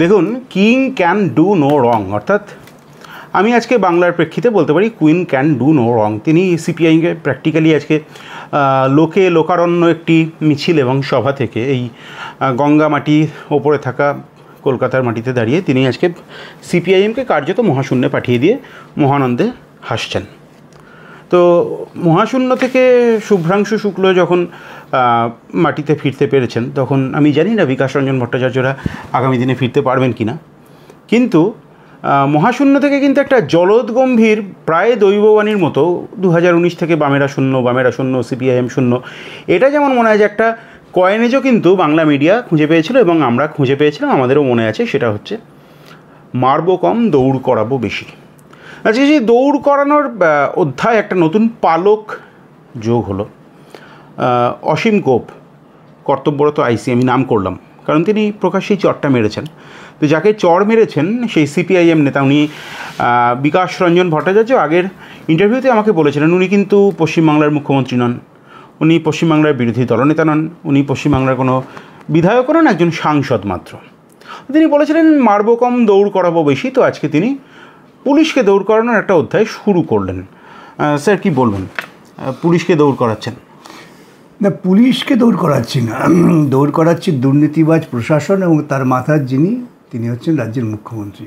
দেখুন, king can do no wrong, অর্থাৎ আমি আজকে বাংলার প্রেক্ষিতে বলতে পারি queen can do no wrong. তিনি সিপিআইকে প্র্যাকটিক্যালি আজকে লোকারণ্য একটি মিছিল এবং সভা থেকে এই গঙ্গা মাটির ওপরে থাকা কলকাতার মাটিতে দাঁড়িয়ে তিনি আজকে সিপিআইএমকে কার্যত মহাশূন্যে পাঠিয়ে দিয়ে মহানন্দে হাসছেন। তো মহাশূন্য থেকে শুভ্রাংশু শুক্ল যখন মাটিতে ফিরতে পেরেছেন, তখন আমি জানি না বিকাশ রঞ্জন ভট্টাচার্যরা আগামী দিনে ফিরতে পারবেন কি না, কিন্তু মহাশূন্য থেকে কিন্তু একটা জলদগম্ভীর প্রায় দৈববাণীর মতো 2019 থেকে বামেরা শূন্য সিপিআইএম শূন্য, এটা যেমন মনে হয় যে একটা কয়েনেজও কিন্তু বাংলা মিডিয়া খুঁজে পেয়েছিল এবং আমরা খুঁজে পেয়েছিলাম, আমাদেরও মনে আছে, সেটা হচ্ছে মারবো কম দৌড় করাবো বেশি। আজকে সেই দৌড় করানোর অধ্যায় একটা নতুন পালক যোগ হলো। অসীম গোপ, কর্তব্যরত আইসি, আমি নাম করলাম কারণ তিনি প্রকাশ্যেই চরটা মেরেছেন। তো যাকে চর মেরেছেন সেই সিপিআইএম নেতা, উনি বিকাশ রঞ্জন ভট্টাচার্য আগের ইন্টারভিউতে আমাকে বলেছিলেন উনি কিন্তু পশ্চিমবাংলার মুখ্যমন্ত্রী নন, উনি পশ্চিমবাংলার বিরোধী দলনেতা নন, উনি পশ্চিমবাংলার কোনো বিধায়ক নন, একজন সাংসদ মাত্র। তিনি বলেছিলেন মারবো কম দৌড় করাবো বেশি। তো আজকে তিনি পুলিশকে দৌড় করানোর একটা অধ্যায় শুরু করলেন। স্যার কি বলবেন, পুলিশকে দৌড় করাচ্ছেন? না, পুলিশকে দৌড় করাচ্ছি না, দৌড় করাচ্ছি দুর্নীতিবাজ প্রশাসন এবং তার মাথার তিনি হচ্ছেন রাজ্যের মুখ্যমন্ত্রী।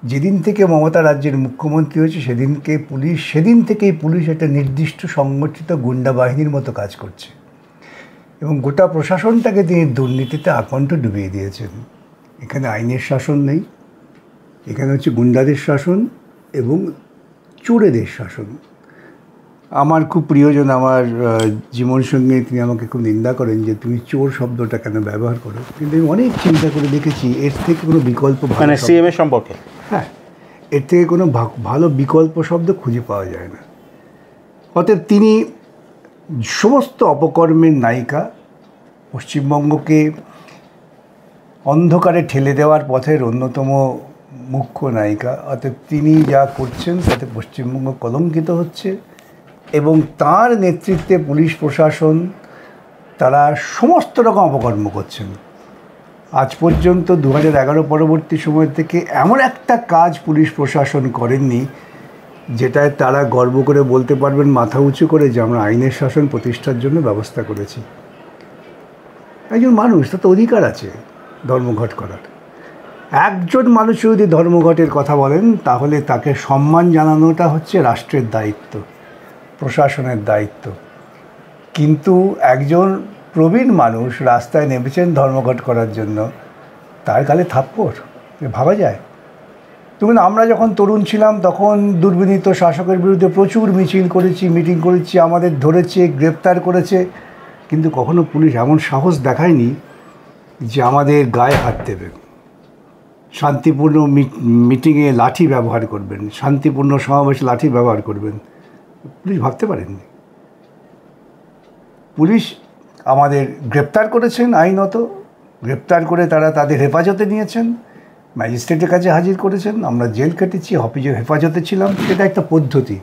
যেদিন থেকে মমতা রাজ্যের মুখ্যমন্ত্রী হয়েছে সেদিন থেকেই পুলিশ একটা নির্দিষ্ট সংগঠিত গুন্ডা বাহিনীর মতো কাজ করছে এবং গোটা প্রশাসনটাকে তিনি দুর্নীতিতে আকণ্ঠ ডুবিয়ে দিয়েছেন। এখানে আইনের শাসন নেই, এখানে হচ্ছে গুন্ডাদের শাসন এবং চোরেদের শাসন। আমার খুব প্রিয়জন আমার জীবন সঙ্গে তিনি আমাকে খুব নিন্দা করেন যে তুমি চোর শব্দটা কেন ব্যবহার করো, কিন্তু আমি অনেক চিন্তা করে দেখেছি এর থেকে কোনো বিকল্প, মানে সিএমএ সম্পর্কে, হ্যাঁ, এর থেকে কোনো ভালো বিকল্প শব্দ খুঁজে পাওয়া যায় না। অতএব তিনি সমস্ত অপকর্মের নায়িকা, পশ্চিমবঙ্গকে অন্ধকারে ঠেলে দেওয়ার পথের অন্যতম মুখ্য নায়িকা। অতএব তিনি যা করছেন তাতে পশ্চিমবঙ্গ কলঙ্কিত হচ্ছে এবং তার নেতৃত্বে পুলিশ প্রশাসন তারা সমস্ত রকম অপকর্ম করছেন। আজ পর্যন্ত 2011 পরবর্তী সময় থেকে এমন একটা কাজ পুলিশ প্রশাসন করেননি যেটায় তারা গর্ব করে বলতে পারবেন মাথা উঁচু করে যে আমরা আইনের শাসন প্রতিষ্ঠার জন্য ব্যবস্থা করেছি। একজন মানুষ, তার তো অধিকার আছে ধর্মঘট করার। একজন মানুষ যদি ধর্মঘটের কথা বলেন তাহলে তাকে সম্মান জানানোটা হচ্ছে রাষ্ট্রের দায়িত্ব, প্রশাসনের দায়িত্ব। কিন্তু একজন প্রবীণ মানুষ রাস্তায় নেমেছেন ধর্মঘট করার জন্য, তার গালে থাপ্পড়, ভাবা যায়? তুমি আমরা যখন তরুণ ছিলাম তখন দুর্বিনীত শাসকের বিরুদ্ধে প্রচুর মিছিল করেছি, মিটিং করেছি, আমাদের ধরেছে, গ্রেপ্তার করেছে, কিন্তু কখনো পুলিশ এমন সাহস দেখায়নি যে আমাদের গায়ে হাত দেবে, শান্তিপূর্ণ মিটিংয়ে লাঠি ব্যবহার করবেন, শান্তিপূর্ণ সমাবেশে লাঠি ব্যবহার করবেন। পুলিশ ভাবতে পারেননি। পুলিশ আমাদের গ্রেপ্তার করেছেন, আইনত গ্রেপ্তার করে তারা তাদের হেফাজতে নিয়েছেন, ম্যাজিস্ট্রেটের কাছে হাজির করেছেন, আমরা জেল কেটেছি, অফিসের হেফাজতে ছিলাম, সেটা একটা পদ্ধতি।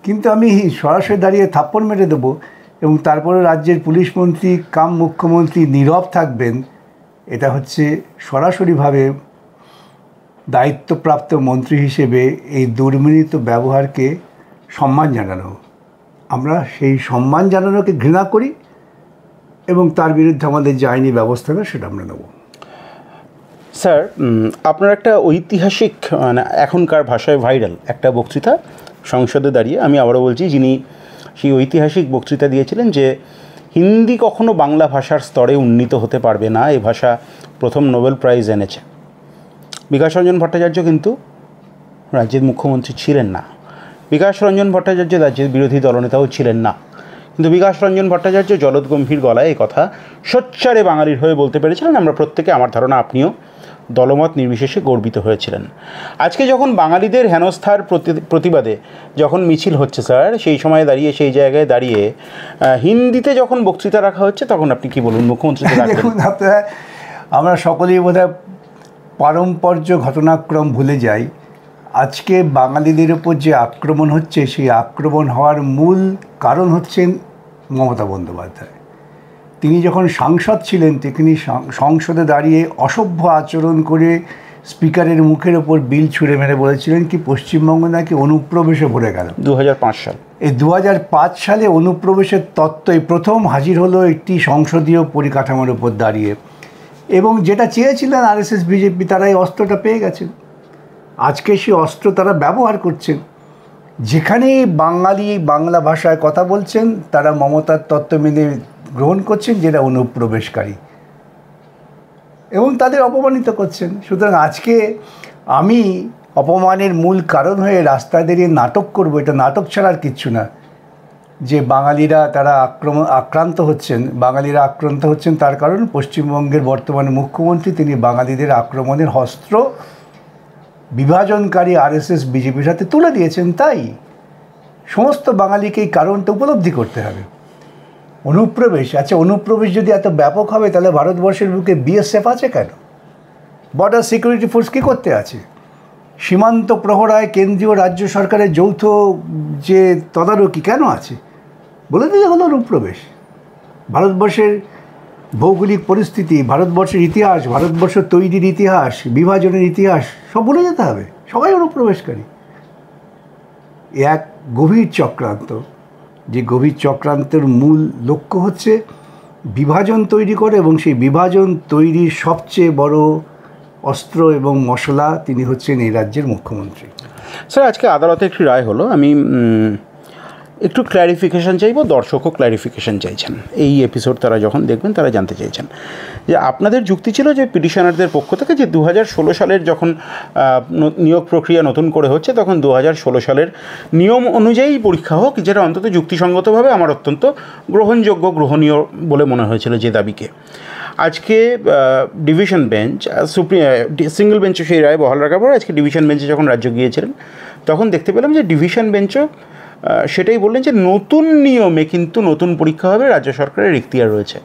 কিন্তু আমি সরাসরি দাঁড়িয়ে থাপ্পড় মেরে দেবো এবং তারপরে রাজ্যের পুলিশ মন্ত্রী কাম মুখ্যমন্ত্রী নীরব থাকবেন, এটা হচ্ছে সরাসরিভাবে দায়িত্বপ্রাপ্ত মন্ত্রী হিসেবে এই দুর্বিনীত ব্যবহারকে সম্মান জানানো। আমরা সেই সম্মান জানানোকে ঘৃণা করি এবং তার বিরুদ্ধে আমাদের যে আইনি ব্যবস্থা সেটা আমরা নেব। স্যার, আপনার একটা ঐতিহাসিক, মানে এখনকার ভাষায় ভাইরাল একটা বক্তৃতা সংসদে দাঁড়িয়ে, আমি আবারও বলছি, যিনি সেই ঐতিহাসিক বক্তৃতা দিয়েছিলেন যে হিন্দি কখনো বাংলা ভাষার স্তরে উন্নীত হতে পারবে না, এই ভাষা প্রথম নোবেল প্রাইজ এনেছে। বিকাশ রঞ্জন ভট্টাচার্য কিন্তু রাজ্যের মুখ্যমন্ত্রী ছিলেন না, বিকাশ রঞ্জন ভট্টাচার্য রাজ্যের বিরোধী দলনেতাও ছিলেন না, কিন্তু বিকাশ রঞ্জন ভট্টাচার্য জলদগম্ভীর গলায় এই কথা সোচ্চারে বাঙালির হয়ে বলতে পেরেছিলেন। আমরা প্রত্যেকে, আমার ধারণা আপনিও দলমত নির্বিশেষে গর্বিত হয়েছিলেন। আজকে যখন বাঙালিদের হেনস্থার প্রতিবাদে যখন মিছিল হচ্ছে স্যার, সেই সময় দাঁড়িয়ে, সেই জায়গায় দাঁড়িয়ে হিন্দিতে যখন বক্তৃতা রাখা হচ্ছে, তখন আপনি কি বলুন মুখ্যমন্ত্রী? দেখুন, আমরা সকলেই বোধহয় পারম্পর্য ঘটনাক্রম ভুলে যাই। আজকে বাঙালিদের উপর যে আক্রমণ হচ্ছে, সেই আক্রমণ হওয়ার মূল কারণ হচ্ছেন মমতা বন্দ্যোপাধ্যায়। তিনি যখন সাংসদ ছিলেন তিনি সংসদে দাঁড়িয়ে অসভ্য আচরণ করে স্পিকারের মুখের ওপর বিল ছুঁড়ে মেরে বলেছিলেন কি পশ্চিমবঙ্গ নাকি অনুপ্রবেশে ভরে গেল। 2005 সাল। এই 2005 সালে অনুপ্রবেশের তত্ত্বই প্রথম হাজির হলো একটি সংসদীয় পরিকাঠামোর উপর দাঁড়িয়ে, এবং যেটা চেয়েছিলেন আরএসএস বিজেপি তারা এই অস্ত্রটা পেয়ে গেছেন। আজকে সেই অস্ত্র তারা ব্যবহার করছেন। যেখানে বাঙালি বাংলা ভাষায় কথা বলছেন তারা মমতার তত্ত্ব মেনে গ্রহণ করছেন যেটা অনুপ্রবেশকারী, এবং তাদের অপমানিত করছেন। সুতরাং আজকে আমি অপমানের মূল কারণ হয়ে রাস্তায় দাঁড়িয়ে নাটক করব, এটা নাটক ছাড়া আর কিচ্ছু না। যে বাঙালিরা তারা আক্রান্ত হচ্ছেন তার কারণ পশ্চিমবঙ্গের বর্তমানে মুখ্যমন্ত্রী তিনি বাঙালিদের আক্রমণের অস্ত্র বিভাজনকারী আরএসএস বিজেপির সাথে তুলে দিয়েছেন। তাই সমস্ত বাঙালিকে এই কারণটা উপলব্ধি করতে হবে। অনুপ্রবেশ, আচ্ছা অনুপ্রবেশ যদি এত ব্যাপক হবে তাহলে ভারতবর্ষের বুকে বিএসএফ আছে কেন? বর্ডার সিকিউরিটি ফোর্স কী করতে আছে? সীমান্ত প্রহরায় কেন্দ্রীয় রাজ্য সরকারের যৌথ যে তদারকি কেন আছে? বলে দিলে হলো অনুপ্রবেশ। ভারতবর্ষের ভৌগোলিক পরিস্থিতি, ভারতবর্ষের ইতিহাস, ভারতবর্ষ তৈরির ইতিহাস, বিভাজনের ইতিহাস সব বলে যেতে হবে। সবাই অনুপ্রবেশকারী। এক গভীর চক্রান্ত, যে গভীর চক্রান্তের মূল লক্ষ্য হচ্ছে বিভাজন তৈরি করে, এবং সেই বিভাজন তৈরির সবচেয়ে বড় অস্ত্র এবং মশলা তিনি হচ্ছেন এই রাজ্যের মুখ্যমন্ত্রী। স্যার, আজকে আদালতে একটি রায় হলো, আমি একটু ক্ল্যারিফিকেশান চাইব, দর্শকও ক্ল্যারিফিকেশান চাইছেন। এই এপিসোড তারা যখন দেখবেন তারা জানতে চাইছেন যে আপনাদের যুক্তি ছিল যে পিটিশনারদের পক্ষ থেকে যে 2016 সালের যখন নিয়োগ প্রক্রিয়া নতুন করে হচ্ছে তখন 2016 সালের নিয়ম অনুযায়ী পরীক্ষা হোক, যেটা অন্তত যুক্তিসঙ্গতভাবে আমার অত্যন্ত গ্রহণীয় বলে মনে হয়েছিল যে দাবিকে। আজকে ডিভিশন বেঞ্চ সিঙ্গল বেঞ্চে সেই রায় বহাল রাখার পর আজকে ডিভিশন বেঞ্চে যখন রাজ্য গিয়েছিলেন তখন দেখতে পেলাম যে ডিভিশন বেঞ্চও সেটাই বললেন যে নতুন নিয়মে কিন্তু নতুন পরীক্ষা হবে, রাজ্য সরকারের এখতিয়ার রয়েছে।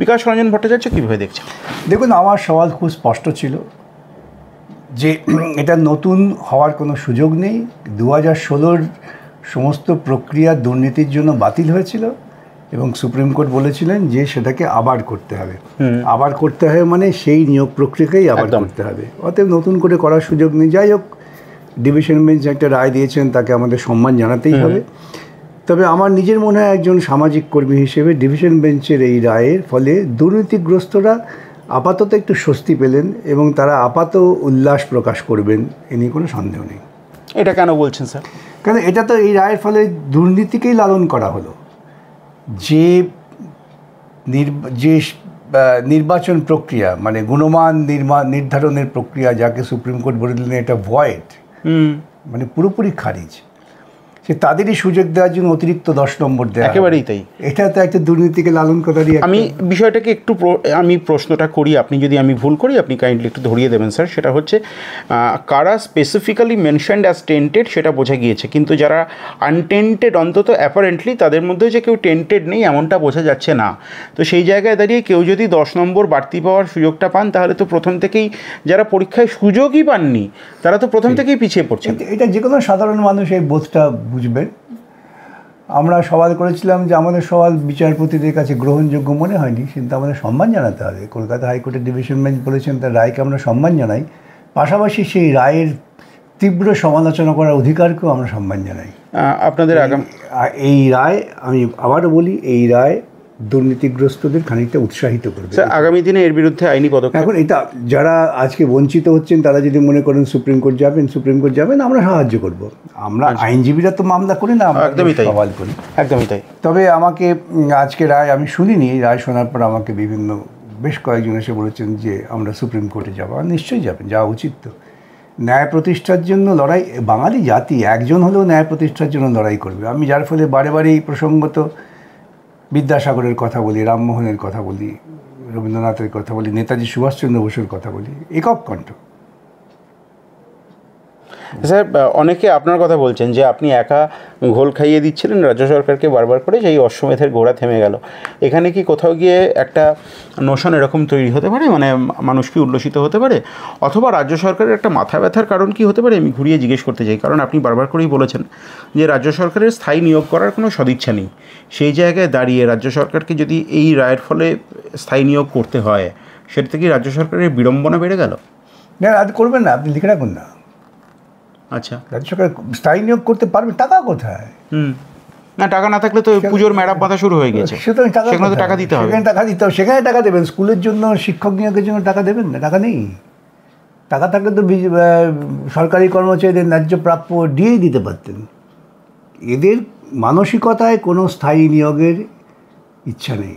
বিকাশ রঞ্জন ভট্টাচার্য কীভাবে দেখছেন? দেখুন, আমার সওয়াল খুব স্পষ্ট ছিল যে এটা নতুন হওয়ার কোনো সুযোগ নেই। 2016-র সমস্ত প্রক্রিয়া দুর্নীতির জন্য বাতিল হয়েছিল এবং সুপ্রিম কোর্ট বলেছিলেন যে সেটাকে আবার করতে হবে। আবার করতে হবে মানে সেই নিয়োগ প্রক্রিয়াকেই আবার করতে হবে, অতএব নতুন করে করার সুযোগ নেই। যাই হোক, ডিভিশন বেঞ্চ একটা রায় দিয়েছেন, তাকে আমাদের সম্মান জানাতেই হবে। তবে আমার নিজের মনে হয় একজন সামাজিক কর্মী হিসেবে ডিভিশন বেঞ্চের এই রায়ের ফলে দুর্নীতিগ্রস্তরা আপাতত একটু স্বস্তি পেলেন এবং তারা আপাতত উল্লাস প্রকাশ করবেন, এ নিয়ে কোনো সন্দেহ নেই। এটা কেন বলছেন স্যার? কারণ এটা তো এই রায়ের ফলে দুর্নীতিকেই লালন করা হলো। যে নির্বাচন প্রক্রিয়া মানে গুণমান নির্ধারণের প্রক্রিয়া, যাকে সুপ্রিম কোর্ট বলে দিলেন এটা ভয়েড, মানে পুরোপুরি খারিজ, সে তাদেরই সুযোগ দেওয়ার জন্য অতিরিক্ত 10 নম্বর দেওয়া, একেবারেই তাই। এটা তো একটা দুর্নীতিকে লালন করারই। আমি বিষয়টাকে একটু আমি প্রশ্নটা করি, আপনি যদি আমি ভুল করি আপনি কাইন্ডলি একটু ধরিয়ে দেবেন স্যার। সেটা হচ্ছে কারা স্পেসিফিক্যালি মেনশনড অ্যাজ টেন্টেড সেটা বোঝা গিয়েছে, কিন্তু যারা আনটেন্টেড অন্তত অ্যাপারেন্টলি তাদের মধ্যে যে কেউ টেন্টেড নেই এমনটা বোঝা যাচ্ছে না। তো সেই জায়গায় দাঁড়িয়ে কেউ যদি 10 নম্বর বাড়তি পাওয়ার সুযোগটা পান তাহলে তো প্রথম থেকেই যারা পরীক্ষায় সুযোগই পাননি তারা তো প্রথম থেকেই পিছিয়ে পড়ছেন। এটা যে কোনো সাধারণ মানুষ এই বোধটা বুঝবেন। আমরা সওয়াল করেছিলাম যে আমাদের সওয়াল বিচারপতিদের কাছে গ্রহণযোগ্য মনে হয়নি, কিন্তু আমাদের সম্মান জানাতে হবে। কলকাতা হাইকোর্টের ডিভিশন বেঞ্চ বলেছেন তার রায়কে আমরা সম্মান জানাই, পাশাপাশি সেই রায়ের তীব্র সমালোচনা করার অধিকারকেও আমরা সম্মান জানাই। আপনাদের এই রায়, আমি আবারও বলি, এই রায় দুর্নীতিগ্রস্তদের খানিকটা উৎসাহিত করবে। আগামী দিনে এর বিরুদ্ধে আইনি পদক্ষেপ। এখন এটা যারা আজকে বঞ্চিত হচ্ছেন তারা যদি মনে করেন সুপ্রিম কোর্ট যাবেন, আমরা সাহায্য করব। আমরা আইনজীবীরা তো মামলা করি না, আমরা সওয়াল করি। একদমই তাই। তবে আমাকে আজকে রায় আমি শুনিনি, রায় শোনার পর আমাকে বেশ কয়েকজন এসে বলেছেন যে আমরা সুপ্রিম কোর্টে যাবো। নিশ্চয়ই যাবেন, যাওয়া উচিত। তো ন্যায় প্রতিষ্ঠার জন্য লড়াই, বাঙালি জাতি একজন হলেও ন্যায় প্রতিষ্ঠার জন্য লড়াই করবে। আমি যার ফলে বারে এই প্রসঙ্গত বিদ্যাসাগরের কথা বলি, রামমোহনের কথা বলি, রবীন্দ্রনাথের কথা বলি, নেতাজি সুভাষচন্দ্র বসুর কথা বলি, একক কণ্ঠ। স্যার অনেকে আপনার কথা বলছেন যে আপনি একা ঘোল খাইয়ে দিচ্ছিলেন রাজ্য সরকারকে বারবার করে, যে এই অশ্বমেধের ঘোড়া থেমে গেল। এখানে কি কোথাও গিয়ে একটা নোশন এরকম তৈরি হতে পারে, মানে মানুষ কি উল্লসিত হতে পারে, অথবা রাজ্য সরকারের একটা মাথা ব্যথার কারণ কি হতে পারে? আমি ঘুরিয়ে জিজ্ঞেস করতে চাই, কারণ আপনি বারবার করেই বলেছেন যে রাজ্য সরকারের স্থায়ী নিয়োগ করার কোনো সদিচ্ছা নেই। সেই জায়গায় দাঁড়িয়ে রাজ্য সরকারকে যদি এই রায়ের ফলে স্থায়ী নিয়োগ করতে হয়, সেটা থেকে রাজ্য সরকারের বিড়ম্বনা বেড়ে গেল। না, আজ করবেন না, আপনি লিখে রাখুন না। আচ্ছা, রাজ্য সরকার স্থায়ী নিয়োগ করতে পারবে, টাকা কোথায়? না, টাকা না থাকলে তো পুজোর ম্যাডাম পাতা শুরু হয়ে গেছে, সেখানে তো টাকা দিতে হবে। সেখানে টাকা দেবেন, স্কুলের জন্য, শিক্ষক নিয়োগের জন্য টাকা দেবেন না? টাকা নেই। টাকা থাকলে তো সরকারি কর্মচারীদের ন্যায্য প্রাপ্য দিয়েই দিতে পারতেন। এদের মানসিকতায় কোনো স্থায়ী নিয়োগের ইচ্ছা নেই।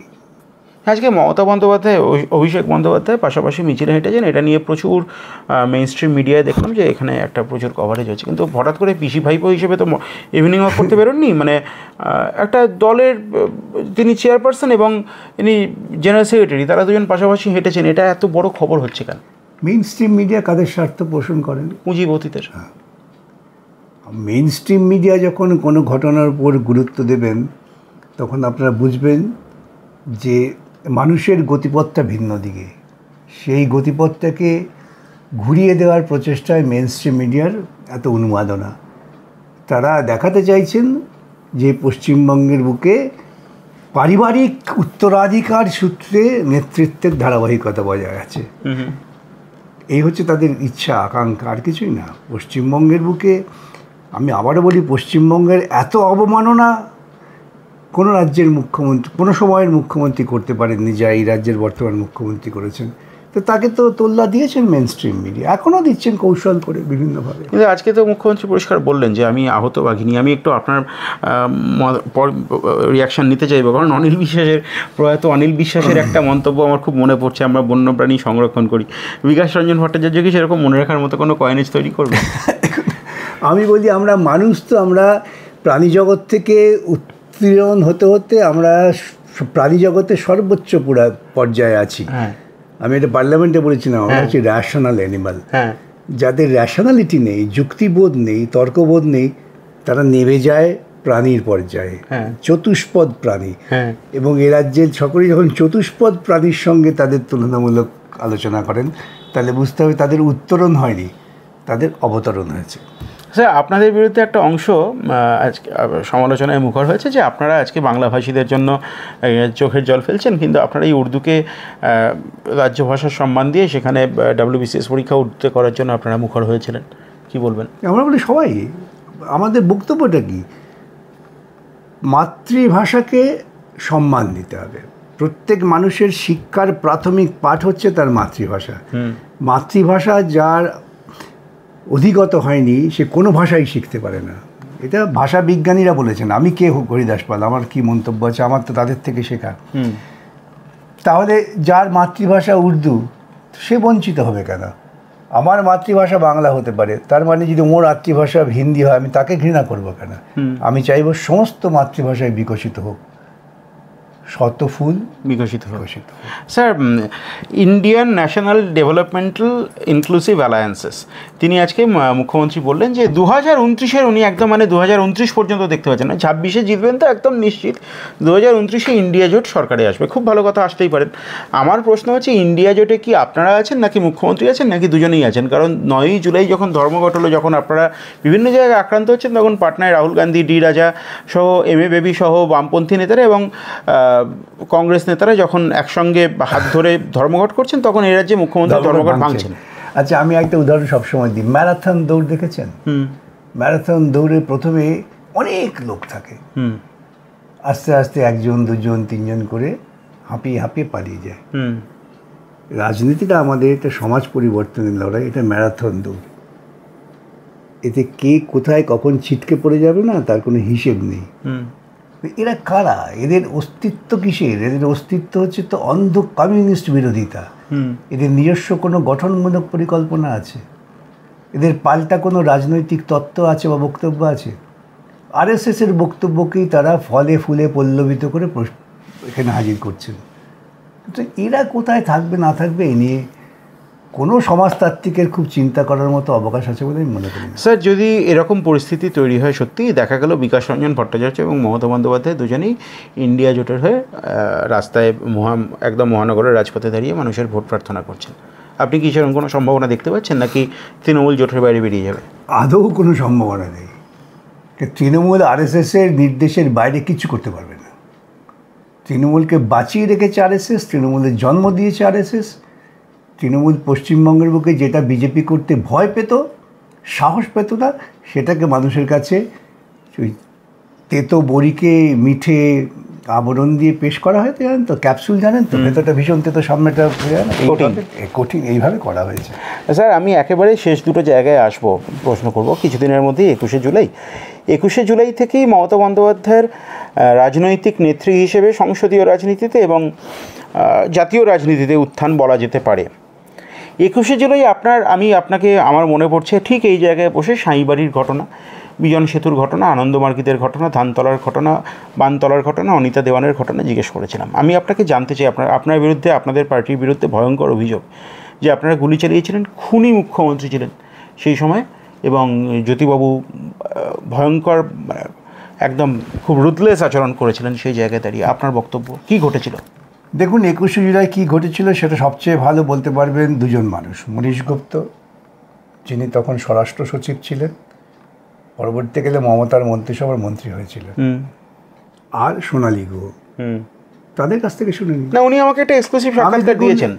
আজকে মমতা বন্দ্যোপাধ্যায়, অভিষেক বন্দ্যোপাধ্যায় পাশাপাশি মিছিলে হেঁটেছেন, এটা নিয়ে প্রচুর মেইন স্ট্রিম মিডিয়ায় দেখলাম যে এখানে একটা প্রচুর কভারেজ হচ্ছে, কিন্তু হঠাৎ করে পিসি ভাইপো হিসেবে তো ইভিনিং ওয়াক করতে বেরোননি, মানে একটা দলের তিনি চেয়ারপারসন এবং ইনি জেনারেল সেক্রেটারি, তারা দুজন পাশাপাশি হেঁটেছেন, এটা এত বড় খবর হচ্ছে কেন? মেইন স্ট্রিম মিডিয়া কাদের স্বার্থ পোষণ করেন? পুঁজিপতিদের। মেইন স্ট্রিম মিডিয়া যখন কোনো ঘটনার উপর গুরুত্ব দেবেন, তখন আপনারা বুঝবেন যে মানুষের গতিপথটা ভিন্ন দিকে। সেই গতিপথটাকে ঘুরিয়ে দেওয়ার প্রচেষ্টায় মেইন স্ট্রিম মিডিয়ার এত উন্মাদনা। তারা দেখাতে চাইছেন যে পশ্চিমবঙ্গের বুকে পারিবারিক উত্তরাধিকার সূত্রে নেতৃত্বের ধারাবাহিকতা বজায় আছে। এই হচ্ছে তাদের ইচ্ছা, আকাঙ্ক্ষা, আর কিছুই না। পশ্চিমবঙ্গের বুকে, আমি আবারও বলি, পশ্চিমবঙ্গের এত অবমাননা কোনো রাজ্যের মুখ্যমন্ত্রী, কোনো সময়ের মুখ্যমন্ত্রী করতে পারেননি যা এই রাজ্যের বর্তমান মুখ্যমন্ত্রী করেছেন। তো তাকে তো তোল্লা দিয়েছেন মেইন স্ট্রিম মিডিয়া, এখনও দিচ্ছেন কৌশল করে বিভিন্নভাবে। কিন্তু আজকে তো মুখ্যমন্ত্রী পরিষ্কার বললেন যে আমি আহত বাঘিনী। আমি একটু আপনার রিয়াকশান নিতে চাইবো, কারণ প্রয়াত অনিল বিশ্বাসের একটা মন্তব্য আমার খুব মনে পড়ছে, আমরা বন্যপ্রাণী সংরক্ষণ করি। বিকাশ রঞ্জন ভট্টাচার্য কি সেরকম মনে রাখার মতো কোনো কয়েনেজ তৈরি করবে? আমি বলি, আমরা মানুষ তো, আমরা প্রাণী জগৎ থেকে উত্তীর্ণ হতে হতে আমরা প্রাণী জগতের সর্বোচ্চ পর্যায়ে আছি। আমি এটা পার্লামেন্টে বলেছিলাম, আমরা হচ্ছে র্যাশনাল অ্যানিমাল। যাদের র্যাশনালিটি নেই, যুক্তিবোধ নেই, তর্কবোধ নেই, তারা নেমে যায় প্রাণীর পর্যায়ে, চতুষ্পদ প্রাণী। এবং এ রাজ্যের সকলেই যখন চতুষ্পদ প্রাণীর সঙ্গে তাদের তুলনামূলক আলোচনা করেন, তাহলে বুঝতে হবে তাদের উত্তরণ হয়নি, তাদের অবতরণ হয়েছে। স্যার, আপনাদের বিরুদ্ধে একটা অংশ আজকে সমালোচনায় মুখর হয়েছে যে আপনারা আজকে বাংলাভাষীদের জন্য চোখের জল ফেলছেন, কিন্তু আপনারা এই উর্দুকে রাজ্য ভাষার সম্মান দিয়ে সেখানে WBCS পরীক্ষা উর্দুতে করার জন্য আপনারা মুখর হয়েছিলেন, কি বলবেন? আমরা বলি সবাই, আমাদের বক্তব্যটা কি, মাতৃভাষাকে সম্মান দিতে হবে। প্রত্যেক মানুষের শিক্ষার প্রাথমিক পাঠ হচ্ছে তার মাতৃভাষা। মাতৃভাষা যার অধিগত হয়নি, সে কোনো ভাষাই শিখতে পারে না। এটা ভাষা বিজ্ঞানীরা বলেছেন। আমি কে হরিদাস পাল, আমার কি মন্তব্য আছে? আমার তো তাদের থেকে শেখা। তাহলে যার মাতৃভাষা উর্দু, সে বঞ্চিত হবে কেন? আমার মাতৃভাষা বাংলা হতে পারে, তার মানে যদি ওর মাতৃভাষা হিন্দি হয়, আমি তাকে ঘৃণা করবো কেন? আমি চাইব সমস্ত মাতৃভাষায় বিকশিত হোক, শত ফুল বিকশিত। Sir, Indian national developmental inclusive alliances, তিনি আজকে মুখ্যমন্ত্রী বললেন যে 2029-এর উনি একদম, মানে 2029 পর্যন্ত দেখতে পাচ্ছেন না, 26-এ জিতবেন তো একদম নিশ্চিত, 2029-এ ইন্ডিয়া জোট সরকারে আসবে। খুব ভালো কথা, আসতেই পারেন। আমার প্রশ্ন হচ্ছে, ইন্ডিয়া জোটে কি আপনারা আছেন, নাকি মুখ্যমন্ত্রী আছেন, নাকি দুজনেই আছেন? কারণ 9ই জুলাই যখন ধর্মঘট হলো, যখন আপনারা বিভিন্ন জায়গায় আক্রান্ত হচ্ছেন, তখন পাটনায় রাহুল গান্ধী, ডি রাজা সহ এম এ বেবি সহ বামপন্থী নেতারা এবং কংগ্রেস নেতারা যখন একসঙ্গে হাত ধরে ধর্মঘট করছেন, তখন এই রাজ্যে মুখ্যমন্ত্রী ধর্মঘট ভাঙছেন। আচ্ছা, আমি একটা উদাহরণ সবসময় দিই। ম্যারাথন দৌড় দেখেছেন? ম্যারাথন দৌড়ে প্রথমে অনেক লোক থাকে, আস্তে আস্তে 1জন 2জন 3জন করে হাঁপিয়ে হাঁপিয়ে পালিয়ে যায়। রাজনীতিটা আমাদের একটা সমাজ পরিবর্তনের লড়াই, এটা ম্যারাথন দৌড়। এতে কে কোথায় কখন ছিটকে পড়ে যাবে না, তার কোনো হিসেব নেই। এরা কারা? এদের অস্তিত্ব কিসের? এদের অস্তিত্ব হচ্ছে তো অন্ধ কমিউনিস্ট বিরোধিতা। এদের নিজস্ব কোনো গঠনমূলক পরিকল্পনা আছে? এদের পাল্টা কোনো রাজনৈতিক তত্ত্ব আছে বা বক্তব্য আছে? RSSের বক্তব্যকেই তারা ফলে ফুলে পল্লবিত করে এখানে হাজির করছেন। তো এরা কোথায় থাকবে না থাকবে এ নিয়ে কোনো সমাজতাত্ত্বিকের খুব চিন্তা করার মতো অবকাশ আছে বলে আমি মনে করি না। স্যার, যদি এরকম পরিস্থিতি তৈরি হয়, সত্যি দেখা গেল বিকাশ রঞ্জন ভট্টাচার্য এবং মমতা বন্দ্যোপাধ্যায় দুজনেই ইন্ডিয়া জোটের হয়ে রাস্তায় একদম মহানগরের রাজপথে দাঁড়িয়ে মানুষের ভোট প্রার্থনা করছেন, আপনি কি সেরকম কোনো সম্ভাবনা দেখতে পাচ্ছেন, নাকি তৃণমূল জোটের বাইরে বেরিয়ে যাবে? আদৌ কোনো সম্ভাবনা নেই। তৃণমূল আরএসএসের নির্দেশের বাইরে কিছু করতে পারবে না। তৃণমূলকে বাঁচিয়ে রেখেছে আরএসএস, তৃণমূলের জন্ম দিয়েছে আরএসএস। তৃণমূল পশ্চিমবঙ্গের বুকে যেটা বিজেপি করতে ভয় পেত, সাহস পেত না, সেটাকে মানুষের কাছে ওই তেতো বড়িকে মিঠে আবরণ দিয়ে পেশ করা হয়, তো জানেন তো, ক্যাপসুল জানেন তো, ভেতরটা ভীষণ তেতো, সামনেটা কঠিন, এইভাবে করা হয়েছে। স্যার, আমি একেবারে শেষ দুটো জায়গায় আসবো, প্রশ্ন করব। কিছুদিনের মধ্যে 21শে জুলাই থেকেই মমতা বন্দ্যোপাধ্যায়ের রাজনৈতিক নেত্রী হিসেবে সংসদীয় রাজনীতিতে এবং জাতীয় রাজনীতিতে উত্থান বলা যেতে পারে। 21শে জুলাই আপনাকে আমার মনে পড়ছে ঠিক এই জায়গায় বসে সাঁইবাড়ির ঘটনা, বিজন সেতুর ঘটনা, আনন্দমার্গিতের ঘটনা, ধানতলার ঘটনা, বানতলার ঘটনা, অনিতা দেওয়ানের ঘটনা জিজ্ঞেস করেছিলাম। আমি আপনাকে জানতে চাই, আপনার বিরুদ্ধে, আপনাদের পার্টির বিরুদ্ধে ভয়ঙ্কর অভিযোগ যে আপনারা গুলি চালিয়েছিলেন, খুনি মুখ্যমন্ত্রী ছিলেন সেই সময়, এবং জ্যোতিবাবু ভয়ঙ্কর একদম খুব রুথলেস আচরণ করেছিলেন সেই জায়গায় দাঁড়িয়ে। আপনার বক্তব্য কী ঘটেছিল? দেখুন, 21শে জুলাই কী ঘটেছিল সেটা সবচেয়ে ভালো বলতে পারবেন দুজন মানুষ। মনীশ গুপ্ত, যিনি তখন স্বরাষ্ট্র সচিব ছিলেন, পরবর্তীকালে মমতার মন্ত্রিসভার মন্ত্রী হয়েছিলেন, আর সোনালী গুহ। তাদের কাছ থেকে শুনে নিন। না, উনি আমাকে একটা এক্সক্লুসিভ সাক্ষাৎকার দিয়েছেন।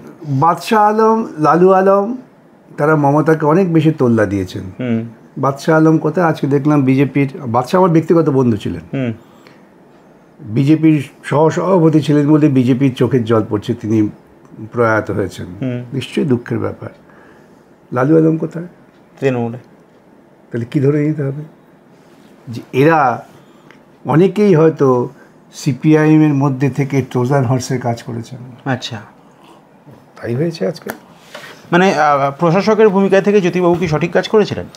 বাদশাহ আলম, লালু আলম, তারা মমতাকে অনেক বেশি তোল্লা দিয়েছেন। বাদশাহ আলম কোথায়, আজকে দেখলাম বিজেপির, বাদশাহ আমার ব্যক্তিগত বন্ধু ছিলেন, বিজেপির সহসভাপতি ছিলেন বলে বিজেপির চোখের জল পড়ছে, তিনি প্রয়াত হয়েছেন, নিশ্চয়ই দুঃখের ব্যাপার। লালু আলম কোথায়? তৃণমূলে। তাহলে কী ধরে নিতে হবে যে এরা অনেকেই হয়তো সিপিআইএমের মধ্যে থেকে ট্রোজান হর্সের কাজ করেছেন। আচ্ছা, তাই হয়েছে আজকে। মানে প্রশাসকের ভূমিকা থেকে জ্যোতিবাবু কি সঠিক কাজ করেছিলেন?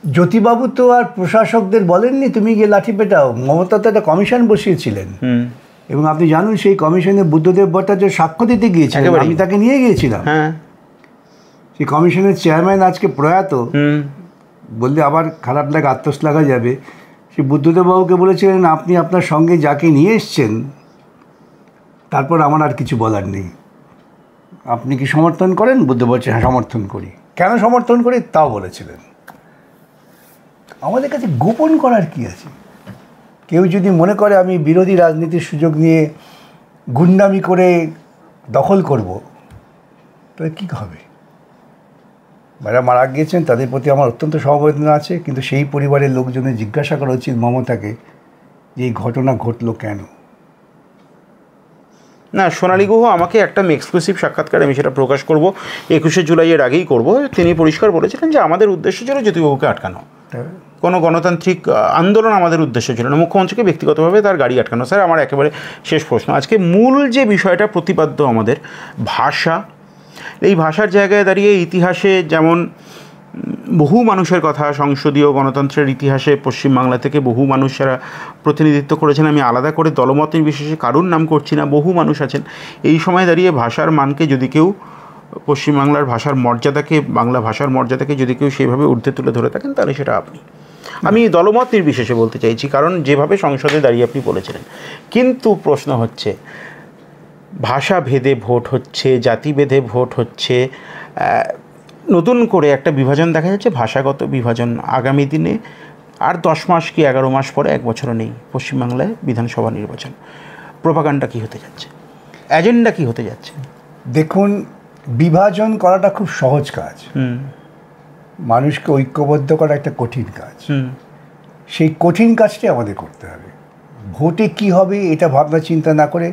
জ্যোতিবাবু তো আর প্রশাসকদের বলেননি তুমি গিয়ে লাঠি পেটাও। মমতা তো একটা কমিশন বসিয়েছিলেন, এবং আপনি জানুন সেই কমিশনে বুদ্ধদেব ভট্টাচার্য সাক্ষ্য দিতে গিয়েছিলেন, আমি তাকে নিয়ে গিয়েছিলাম। সেই কমিশনের চেয়ারম্যান আজকে প্রয়াত, বললে আবার খারাপ লাগে, আত্মস লাগা যাবে। সে বুদ্ধদেববাবুকে বলেছিলেন আপনি আপনার সঙ্গে যাকে নিয়ে এসছেন তারপর আমার আর কিছু বলার নেই, আপনি কি সমর্থন করেন? বুদ্ধ বলছে হ্যাঁ সমর্থন করি। কেন সমর্থন করি তাও বলেছিলেন। আমাদের কাছে গোপন করার কি আছে? কেউ যদি মনে করে আমি বিরোধী রাজনীতির সুযোগ নিয়ে গুন্ডামি করে দখল করব, তাহলে কী হবে? যারা মারা গিয়েছেন তাদের প্রতি আমার অত্যন্ত সমবেদনা আছে, কিন্তু সেই পরিবারের লোকজনের জিজ্ঞাসা করা উচিত মমতাকে যে এই ঘটনা ঘটলো কেন। না, সোনালী গুহ আমাকে একটা এক্সক্লুসিভ সাক্ষাৎকার, আমি সেটা প্রকাশ করব 21শে জুলাইয়ের আগেই করব। তিনি পরিষ্কার বলেছিলেন যে আমাদের উদ্দেশ্য ছিল জ্যোতিবাবুকে আটকানো, কোনো গণতান্ত্রিক আন্দোলন আমাদের উদ্দেশ্য ছিল না, মুখ্যমন্ত্রীকে ব্যক্তিগতভাবে তার গাড়ি আটকানো। স্যার, আমার একেবারে শেষ প্রশ্ন, আজকে মূল যে বিষয়টা প্রতিপাদ্য আমাদের ভাষা, এই ভাষার জায়গায় দাঁড়িয়ে ইতিহাসে যেমন বহু মানুষের কথা, সংসদীয় গণতন্ত্রের ইতিহাসে পশ্চিমবাংলা থেকে বহু মানুষেরা প্রতিনিধিত্ব করেছেন, আমি আলাদা করে দলমত নির্বিশেষে কারুর নাম করছি না, বহু মানুষ আছেন। এই সময় দাঁড়িয়ে ভাষার মানকে যদি কেউ, পশ্চিমবাংলার ভাষার মর্যাদাকে, বাংলা ভাষার মর্যাদাকে যদি কেউ সেভাবে ঊর্ধ্বে তুলে ধরে থাকেন, তাহলে সেটা আপনি। আমি দলমত নির্বিশেষে বলতে চাইছি, কারণ যেভাবে সংসদে দাঁড়িয়ে আপনি বলেছিলেন। কিন্তু প্রশ্ন হচ্ছে, ভাষা ভেদে ভোট হচ্ছে, জাতিভেদে ভোট হচ্ছে, নতুন করে একটা বিভাজন দেখা যাচ্ছে, ভাষাগত বিভাজন। আগামী দিনে আর 10 মাস কি 11 মাস পরে, 1 বছরও নেই, পশ্চিমবাংলায় বিধানসভা নির্বাচন। প্রোপাগান্ডা কী হতে যাচ্ছে, এজেন্ডা কী হতে যাচ্ছে? দেখুন, বিভাজন করাটা খুব সহজ কাজ, মানুষকে ঐক্যবদ্ধ করা একটা কঠিন কাজ। সেই কঠিন কাজটি আমাদের করতে হবে। ভোটে কি হবে এটা ভাবনা চিন্তা না করে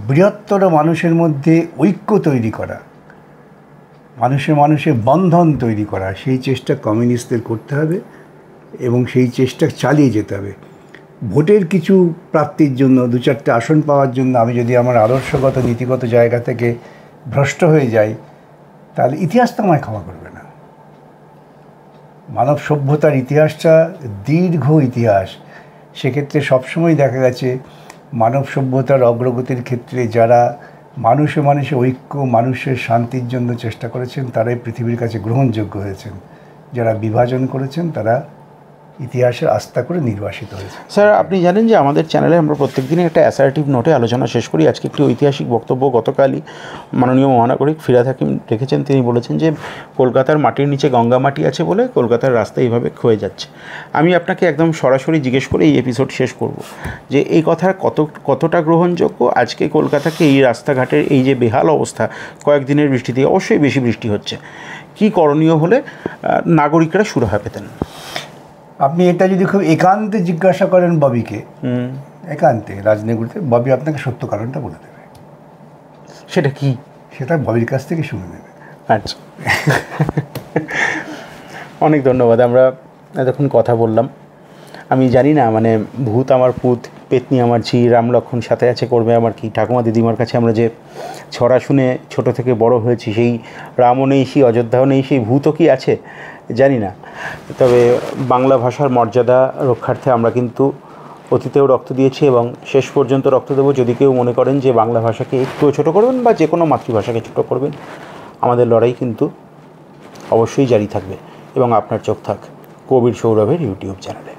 বৃহত্তর মানুষের মধ্যে ঐক্য তৈরি করা, মানুষে বন্ধন তৈরি করা, সেই চেষ্টা কমিউনিস্টদের করতে হবে এবং সেই চেষ্টা চালিয়ে যেতে হবে। ভোটের কিছু প্রাপ্তির জন্য, 2-4টে আসন পাওয়ার জন্য আমি যদি আমার আদর্শগত নীতিগত জায়গা থেকে ভ্রষ্ট হয়ে যাই, তাহলে ইতিহাস তো আমায় ক্ষমা করবে না। মানব সভ্যতার ইতিহাসটা দীর্ঘ ইতিহাস। সেক্ষেত্রে সবসময় দেখা গেছে মানব সভ্যতার অগ্রগতির ক্ষেত্রে যারা মানুষে মানুষে ঐক্য, মানুষের শান্তির জন্য চেষ্টা করেছেন, তারাই পৃথিবীর কাছে গ্রহণযোগ্য হয়েছেন। যারা বিভাজন করেছেন তারা ইতিহাসের আস্থা করে নির্বাসিত হয়েছে। স্যার, আপনি জানেন যে আমাদের চ্যানেলে আমরা প্রত্যেক দিনই একটা অ্যাসার্টিভ নোটে আলোচনা শেষ করি। আজকে একটি ঐতিহাসিক বক্তব্য গতকালই মাননীয় মহানাগরিক ফিরহাদ হাকিম রেখেছেন। তিনি বলেছেন যে কলকাতার মাটির নিচে গঙ্গা মাটি আছে বলে কলকাতার রাস্তা এইভাবে ক্ষয়ে যাচ্ছে। আমি আপনাকে একদম সরাসরি জিজ্ঞেস করে এই এপিসোড শেষ করব যে এই কথার কতটা গ্রহণযোগ্য। আজকে কলকাতাকে এই রাস্তাঘাটের এই যে বেহাল অবস্থা, কয়েকদিনের বৃষ্টি থেকে অবশ্যই বেশি বৃষ্টি হচ্ছে, কি করণীয় হলে নাগরিকরা সুরাহা পেতেন? আপনি এটা যদি খুব একান্তে জিজ্ঞাসা করেন ববিকে, একান্তে রাজনীতিতে, ববি আপনাকে সত্য কারণটা বলে দেবে। সেটা কি? সেটা ববির কাছ থেকে শুনে নেবে। আচ্ছা, অনেক ধন্যবাদ। আমরা এতক্ষণ কথা বললাম। আমি জানি না, মানে ভূত আমার পুত, পেতনি আমার ঝি, রাম লক্ষ্মণ সাথে আছে করবে আমার কি। ঠাকুমা দিদিমার কাছে আমরা যে ছড়া শুনে ছোট থেকে বড় হয়েছি, সেই রামও নেই, সেই অযোধ্যাও নেই, সেই ভূতও কি আছে জানি না। তবে বাংলা ভাষার মর্যাদা রক্ষার্থে আমরা কিন্তু অতীতেও রক্ত দিয়েছি এবং শেষ পর্যন্ত রক্ত দেবো। যদি কেউ মনে করেন যে বাংলা ভাষাকে একটুও ছোটো করবেন বা যে কোনো মাতৃভাষাকে ছোটো করবেন, আমাদের লড়াই কিন্তু অবশ্যই জারি থাকবে। এবং আপনার চোখ থাক কবির সৌরভের ইউটিউব চ্যানেলে।